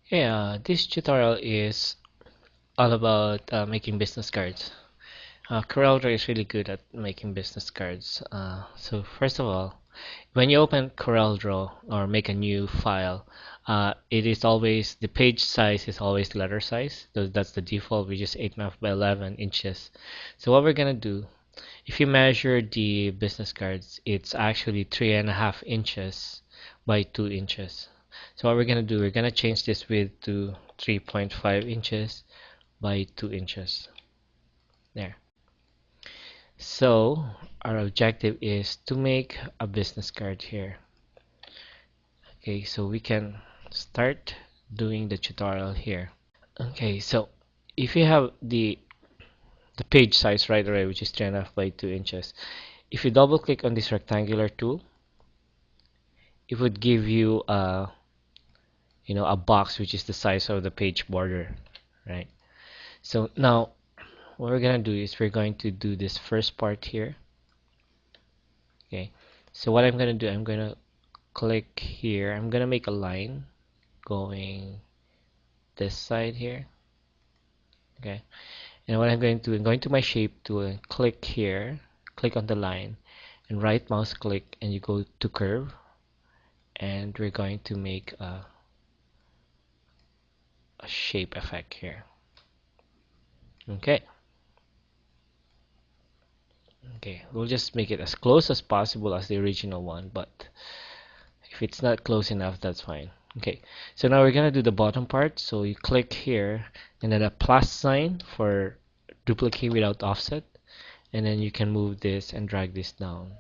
Yeah, this tutorial is all about making business cards. CorelDRAW is really good at making business cards. So first of all, when you open CorelDRAW or make a new file, it is always the page size is always letter size. So that's the default, which is 8.5 by 11 inches. So what we're gonna do, if you measure the business cards, it's actually 3.5 inches by 2 inches. So what we're gonna do, we're gonna change this width to 3.5 inches by 2 inches. There. So our objective is to make a business card here. Okay, so we can start doing the tutorial here. Okay, so if you have the page size right away, which is 3.5 by 2 inches, if you double click on this rectangular tool, it would give you a box which is the size of the page border, right? So now what we're gonna do is we're going to do this first part here. Okay, so what I'm gonna do, I'm gonna click here. I'm gonna make a line going this side here. Okay, and what I'm going to do, I'm going to my shape tool and click here, click on the line, and right mouse click, and you go to curve, and we're going to make a shape effect here. Okay. Okay, we'll just make it as close as possible as the original one, but if it's not close enough, that's fine. Okay, so now we're gonna do the bottom part. So you click here and then a plus sign for duplicate without offset, and then you can move this and drag this down.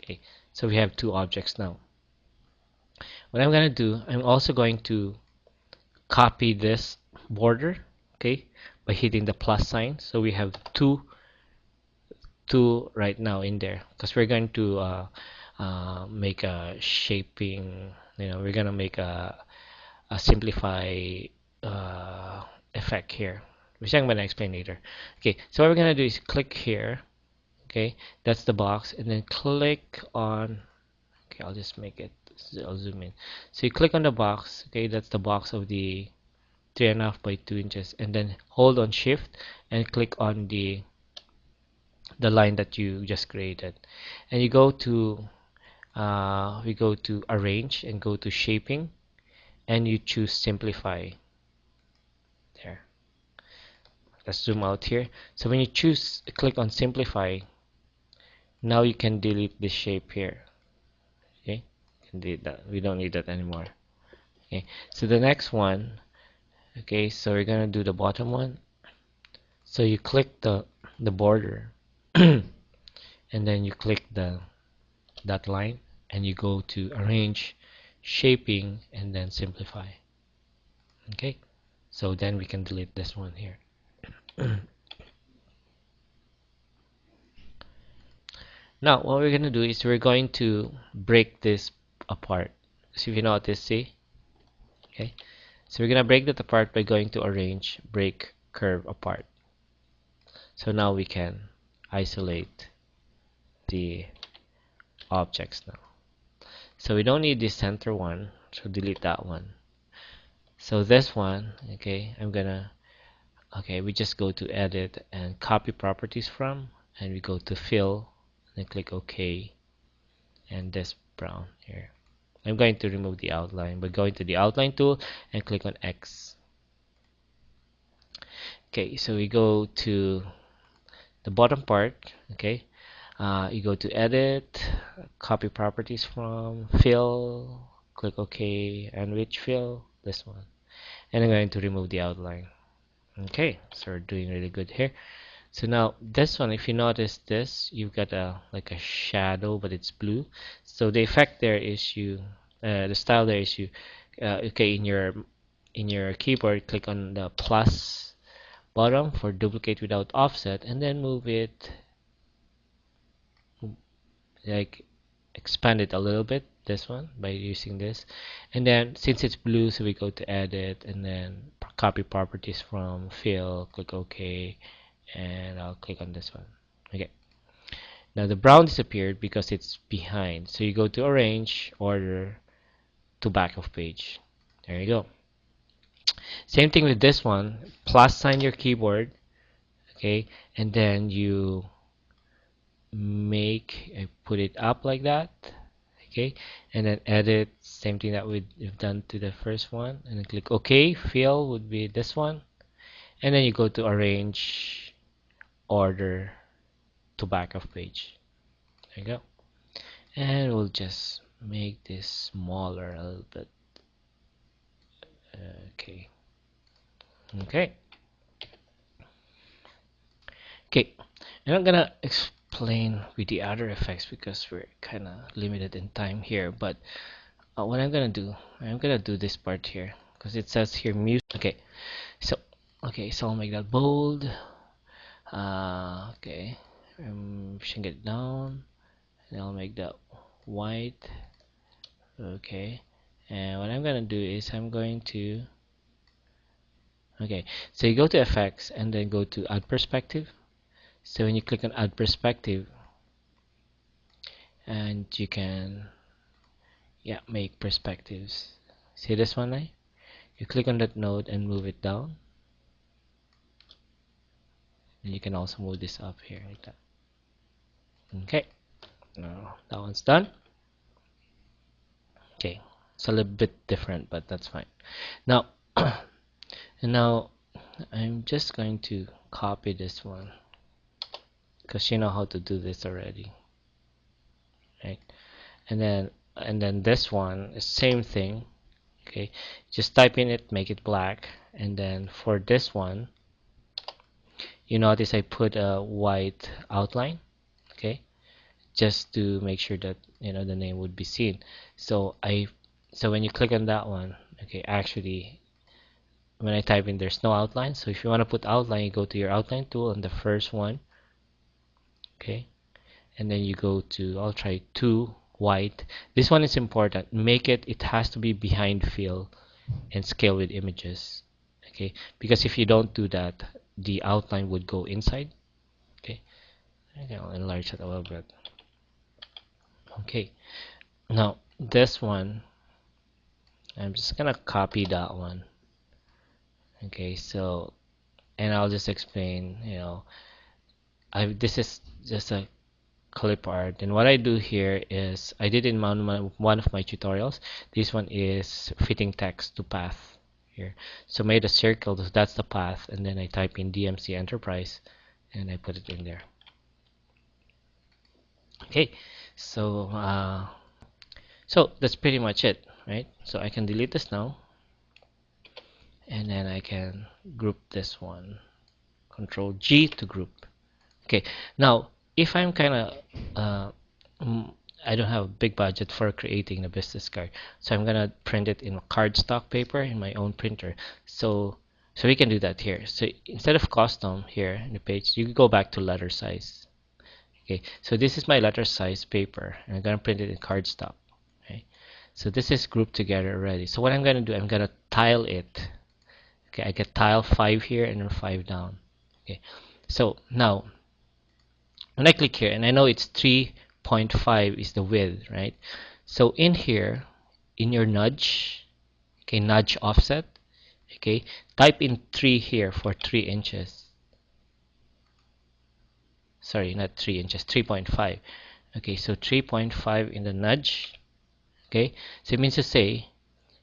Okay, so we have two objects now. What I'm gonna do, I'm also going to copy this border, okay, by hitting the plus sign. So we have two right now in there because we're going to make a shaping, we're gonna make a simplify effect here, which I'm gonna explain later. Okay, so what we're gonna do is click here. Okay, that's the box, and then click on, okay, I'll just make it, I'll zoom in. So you click on the box. Okay, that's the box of the 3.5 by 2 inches, and then hold on shift and click on the line that you just created, and you go to we go to arrange and go to shaping, and you choose simplify. There, let's zoom out here. So when you choose click on simplify, now you can delete this shape here. Okay, you can delete that, we don't need that anymore. Okay, so the next one, okay, so we're gonna do the bottom one. So you click the border and then you click that line, and you go to arrange, shaping, and then simplify. Okay, so then we can delete this one here. Now what we're gonna do is we're going to break this apart. So if you notice, see, okay, so we're gonna break that apart by going to arrange, break curve apart. So now we can isolate the objects now. So we don't need this center one, so delete that one. So this one, okay, okay, we just go to edit and copy properties from, and we go to fill and click OK, and this brown here. I'm going to remove the outline by going to the outline tool and click on X. Okay, so we go to the bottom part. Okay, you go to edit, copy properties from, fill, click OK, and which fill? This one. And I'm going to remove the outline. Okay, so we're doing really good here. So now this one, if you notice this, you've got like a shadow, but it's blue. So the effect there is the style there is okay, in your keyboard, click on the plus bottom for duplicate without offset, and then move it, like expand it a little bit, this one, by using this. And then since it's blue, so we go to edit and then copy properties from, fill, click OK, and I'll click on this one. Okay, now the brown disappeared because it's behind, so you go to arrange, order, to back of page. There you go. Same thing with this one. Plus sign your keyboard, okay, and then you put it up like that, okay, and then edit. Same thing that we've done to the first one, and then click OK. Fill would be this one, and then you go to arrange order to back of page. There you go. And we'll just make this smaller a little bit. Okay. Okay. Okay. And I'm gonna explain with the other effects because we're kind of limited in time here. But what I'm gonna do this part here because it says here music. So okay, so I'll make that bold. Okay, pushing it down, and I'll make that white. Okay, and what I'm gonna do is I'm going to okay. So you go to effects and then go to add perspective. So when you click on add perspective, and you can yeah make perspectives. See this one, right? You click on that node and move it down, and you can also move this up here like that. Okay, now that one's done. Okay, it's a little bit different, but that's fine. Now, and now I'm just going to copy this one because you know how to do this already, right? And then this one is same thing. Okay, just type in it, make it black, and then for this one, you notice I put a white outline. Okay, just to make sure that the name would be seen. So when you click on that one, okay, actually when I type in there's no outline. So if you want to put outline, you go to your outline tool on the first one, okay, and then you go to I'll try 2 white. This one is important. It has to be behind fill and scale with images, okay, because if you don't do that, the outline would go inside. Okay, I'll enlarge it a little bit. Okay, now this one I'm just gonna copy that one. Okay, so and I'll just explain, this is just a clip art, and what I do here is I did in one of my tutorials. This one is fitting text to path here. So made a circle, that's the path, and then I type in DMC Enterprise and I put it in there. Okay, so so that's pretty much it, right? So I can delete this now, and then I can group this one. Control G to group. Okay, now if I'm kind of mm, I don't have a big budget for creating a business card, so I'm gonna print it in cardstock paper in my own printer. So we can do that here. So instead of custom here in the page, you can go back to letter size. Okay, so this is my letter size paper, and I'm gonna print it in cardstock. Okay, so this is grouped together already. So what I'm gonna do, I'm gonna tile it. Okay, I get tile 5 here and then 5 down. Okay, so now when I click here, and I know it's 3.5 is the width, right? So in here, in your nudge, okay, nudge offset, okay, type in 3 here for 3 inches. Sorry, not 3 inches, 3.5. Okay, so 3.5 in the nudge. Okay, so it means to say,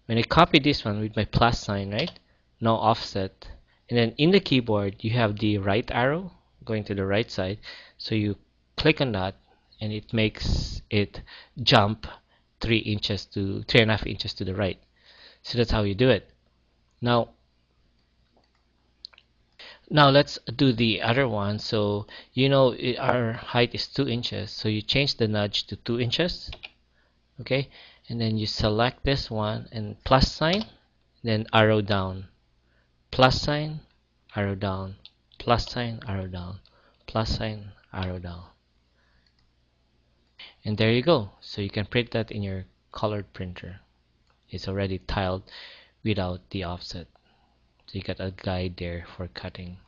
when I copy this one with my plus sign, right? No offset. And then in the keyboard, you have the right arrow going to the right side. So you click on that and it makes it jump 3.5 inches to the right. So that's how you do it. Now let's do the other one. So our height is 2 inches. So you change the nudge to 2 inches. Okay. And then you select this one and plus sign, then arrow down. Plus sign, arrow down, plus sign, arrow down, plus sign, arrow down. And there you go. So you can print that in your colored printer. It's already tiled without the offset. So you got a guide there for cutting.